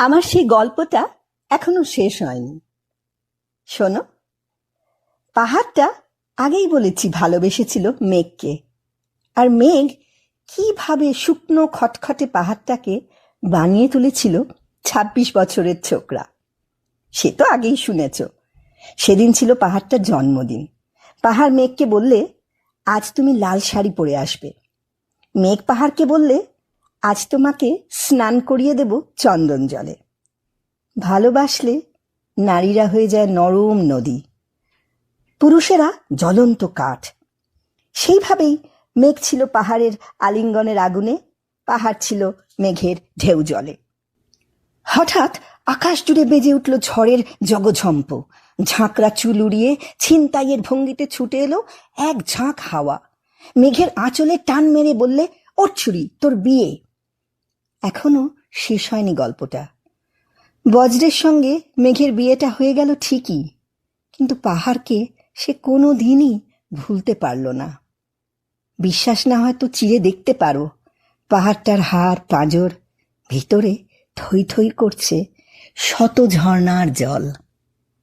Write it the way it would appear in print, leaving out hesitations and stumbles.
আমার সেই গল্পটা এখনো শেষ হয়নি। শোনো, পাহাড়টা আগেই বলেছি ভালোবেসেছিল মেঘকে, আর মেঘ কিভাবে শুকনো খটখটে পাহাড়টাকে বানিয়ে তুলেছিল ২৬ বছরের ছোকরা, সে তো আগেই শুনেছ। সেদিন ছিল পাহাড়টার জন্মদিন। পাহাড় মেঘকে বললে, আজ তুমি লাল শাড়ি পরে আসবে। মেঘ পাহাড়কে বললে, আজ তোমাকে স্নান করিয়ে দেব চন্দন জলে। ভালোবাসলে নারীরা হয়ে যায় নরম নদী, পুরুষেরা জ্বলন্ত কাঠ। সেইভাবেই মেঘ ছিল পাহাড়ের আলিঙ্গনের আগুনে, পাহাড় ছিল মেঘের ঢেউ জলে। হঠাৎ আকাশ জুড়ে বেজে উঠল ঝড়ের জগঝম্প। ঝাঁকড়া চুল উড়িয়ে ছিনতাইয়ের ভঙ্গিতে ছুটে এলো এক ঝাঁক হাওয়া। মেঘের আঁচলে টান মেরে বললে, ওর ছুরি, তোর বিয়ে। এখনো শেষ হয়নি গল্পটা। বজ্রের সঙ্গে মেঘের বিয়েটা হয়ে গেল ঠিকই, কিন্তু পাহাড়কে সে কোনো দিনই ভুলতে পারল না। বিশ্বাস না হয় তো চিরে দেখতে পারো, পাহাড়টার হাড় পাঁজর, ভিতরে থই থই করছে শত ঝর্ণার জল।